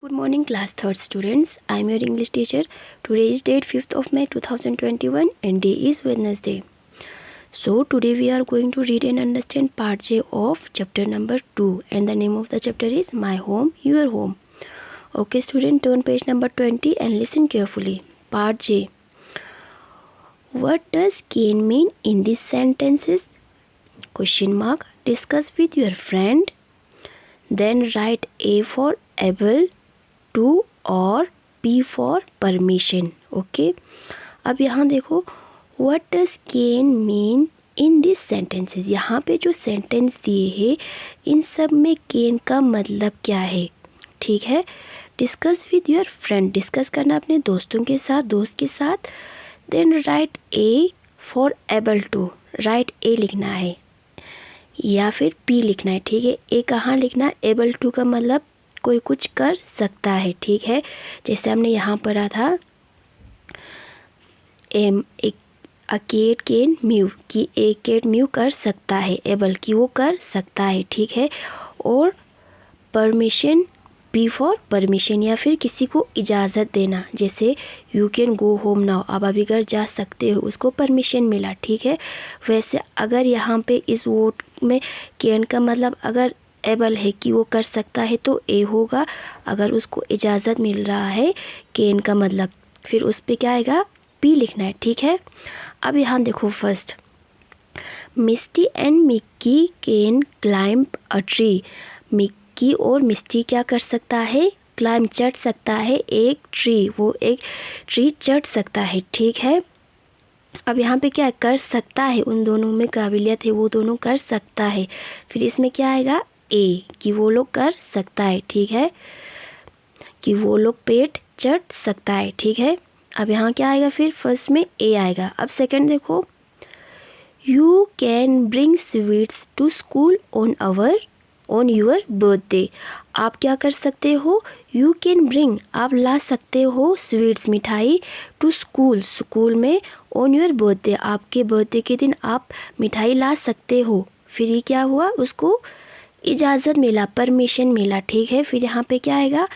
Good morning class 3rd students. I am your English teacher. Today is date 5th of May 2021 and day is Wednesday. So today we are going to read and understand part J of chapter number 2 and the name of the chapter is My Home, Your Home. Okay student, turn page number 20 and listen carefully. Part J. What does cane mean in these sentences? Question mark. Discuss with your friend. Then write A for able, to और P for permission. Okay, अब यहाँ देखो what does can mean in this sentences. यहाँ पे जो sentence दिए हैं इन सब में केन का मतलब क्या है. ठीक है, discuss with your friend. Discuss करना अपने दोस्तों के साथ, दोस्त के साथ. Then write a for able to. Write a लिखना है या फिर पी लिखना है. ठीक है, ए कहाँ लिखना. एबल टू का मतलब कोई कुछ कर सकता है. ठीक है, जैसे हमने यहाँ पढ़ा था केट कैन म्यू कि ए कैट म्यू कर सकता है. एबल की वो कर सकता है. ठीक है, और परमिशन पी फॉर परमिशन या फिर किसी को इजाज़त देना. जैसे you can go home now, आप अभी घर जा सकते हो, उसको परमिशन मिला. ठीक है, वैसे अगर यहाँ पे इस वर्ड में कैन का मतलब अगर एबल है कि वो कर सकता है तो ए होगा. अगर उसको इजाज़त मिल रहा है कैन का मतलब, फिर उस पर क्या आएगा, पी लिखना है. ठीक है, अब यहाँ देखो first, Misty and Mickey can climb a tree. Mickey और मिस्टी क्या कर सकता है, क्लाइंब चढ़ सकता है एक ट्री. वो एक ट्री चढ़ सकता है. ठीक है, अब यहाँ पे क्या कर सकता है, उन दोनों में काबिलियत है, वो दोनों कर सकता है. फिर इसमें क्या आएगा, ए कि वो लोग कर सकता है. ठीक है, कि वो लोग पेड़ चढ़ सकता है. ठीक है, अब यहाँ क्या आएगा, फिर फर्स्ट में ए आएगा. अब सेकंड देखो, you can bring sweets to school on your birthday. आप क्या कर सकते हो, यू कैन ब्रिंग आप ला सकते हो स्वीट्स मिठाई टू स्कूल में ऑन योर बर्थडे आपके बर्थडे के दिन आप मिठाई ला सकते हो. फिर ये क्या हुआ, उसको इजाज़त मिला, परमिशन मिला. ठीक है, फिर यहाँ पे क्या आएगा,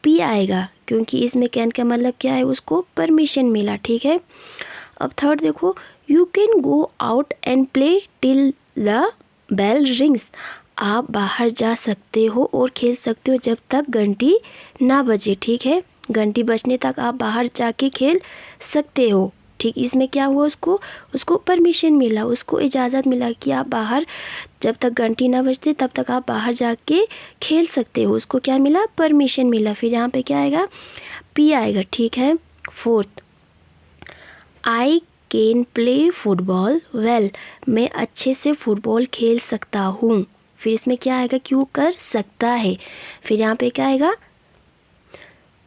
पी आएगा क्योंकि इसमें कैन का मतलब क्या है, उसको परमिशन मिला. ठीक है, अब थर्ड देखो, you can go out and play till the bell rings. आप बाहर जा सकते हो और खेल सकते हो जब तक घंटी ना बजे. ठीक है, घंटी बजने तक आप बाहर जाके खेल सकते हो. ठीक, इसमें क्या हुआ, उसको परमिशन मिला, उसको इजाज़त मिला कि आप बाहर जब तक घंटी ना बजते तब तक आप बाहर जाके खेल सकते हो. उसको क्या मिला, परमिशन मिला. फिर यहाँ पे क्या आएगा, पी आएगा. ठीक है, fourth, I can play football well. मैं अच्छे से फुटबॉल खेल सकता हूँ. फिर इसमें क्या आएगा, क्यों कर सकता है. फिर यहाँ पे क्या आएगा,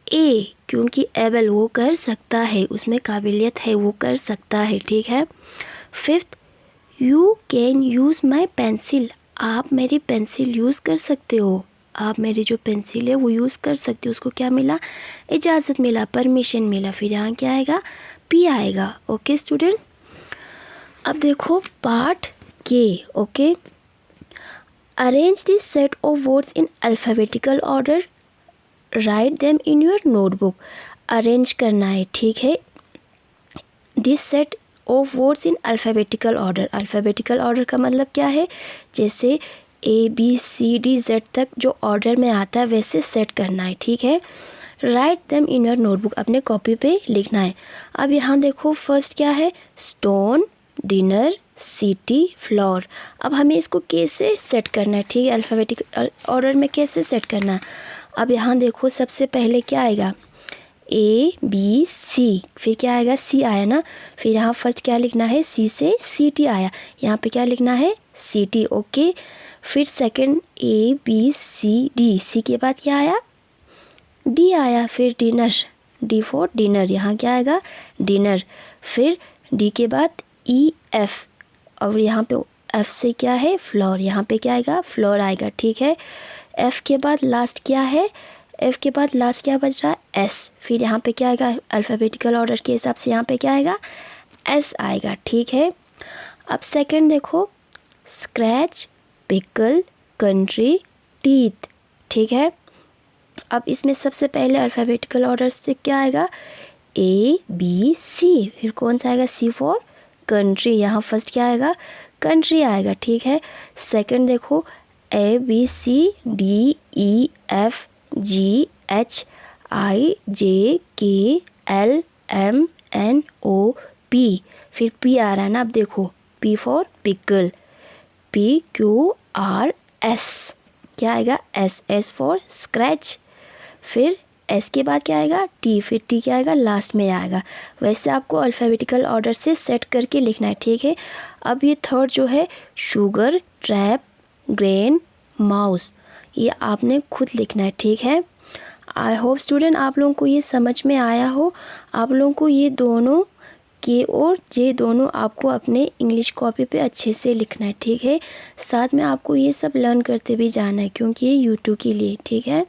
ए क्योंकि एबल वो कर सकता है, उसमें काबिलियत है, वो कर सकता है. ठीक है, fifth, you can use my pencil. आप मेरी पेंसिल यूज़ कर सकते हो. आप मेरी जो पेंसिल है वो यूज़ कर सकते हो. उसको क्या मिला, इजाज़त मिला, परमिशन मिला. फिर यहाँ क्या आएगा, पी आएगा. ओके स्टूडेंट्स, अब देखो part K. Okay, arrange this set of words in alphabetical order. Write them in your notebook. Arrange करना है. ठीक है, this set of words in alphabetical order. Alphabetical order का मतलब क्या है, जैसे A B C D Z तक जो ऑर्डर में आता है वैसे सेट करना है. ठीक है, right them in your notebook. अपने कॉपी पे लिखना है. अब यहाँ देखो फर्स्ट क्या है, स्टोन, डिनर, सिटी, फ्लोर. अब हमें इसको कैसे सेट करना है. ठीक है, अल्फ़ाबेटिकल ऑर्डर में कैसे सेट करना है. अब यहाँ देखो सबसे पहले क्या आएगा, ए बी सी. फिर क्या आएगा, सी आया ना. फिर यहाँ फर्स्ट क्या लिखना है, सी से सी टी आया. यहाँ पे क्या लिखना है, सी टी. ओके, फिर second A B C D. C के बाद क्या आया, डी आया. फिर डिनर, डी फॉर डिनर. यहाँ क्या आएगा, डिनर. फिर डी के बाद ई एफ और यहाँ पे एफ से क्या है, फ्लोर. यहाँ पे क्या आएगा, फ्लोर आएगा. ठीक है, एफ के बाद लास्ट क्या है, एफ के बाद लास्ट क्या बच रहा है, एस. फिर यहाँ पे क्या आएगा, अल्फ़ाबेटिकल ऑर्डर के हिसाब से यहाँ पे क्या आएगा, एस आएगा. ठीक है, अब सेकंड देखो, स्क्रैच, पिकल, कंट्री, टीथ. ठीक है, अब इसमें सबसे पहले अल्फ़ाबेटिकल ऑर्डर से क्या आएगा, ABC, फिर कौन सा आएगा, C फॉर कंट्री, यहाँ फर्स्ट क्या आएगा, कंट्री आएगा, ठीक है। सेकंड देखो ABCDEFGHIJKLMNOP, फिर P आ रहा है ना, अब देखो P फॉर पिकल, PQRS, क्या आएगा, S फॉर स्क्रैच, फिर S के बाद क्या आएगा, T, फिर T क्या आएगा, लास्ट में आएगा। वैसे आपको अल्फ़ाबेटिकल ऑर्डर से सेट करके लिखना है, ठीक है। अब ये थर्ड जो है शुगर, ट्रैप, ग्रेन, माउस, ये आपने खुद लिखना है, ठीक है। आई होप स्टूडेंट आप लोगों को ये समझ में आया हो। आप लोगों को ये दोनों के और जे दोनों आपको अपने इंग्लिश कॉपी पे अच्छे से लिखना है, ठीक है। साथ में आपको ये सब लर्न करते भी जाना है, क्योंकि ये यूट्यूब के लिए, ठीक है।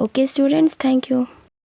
Okay students, thank you.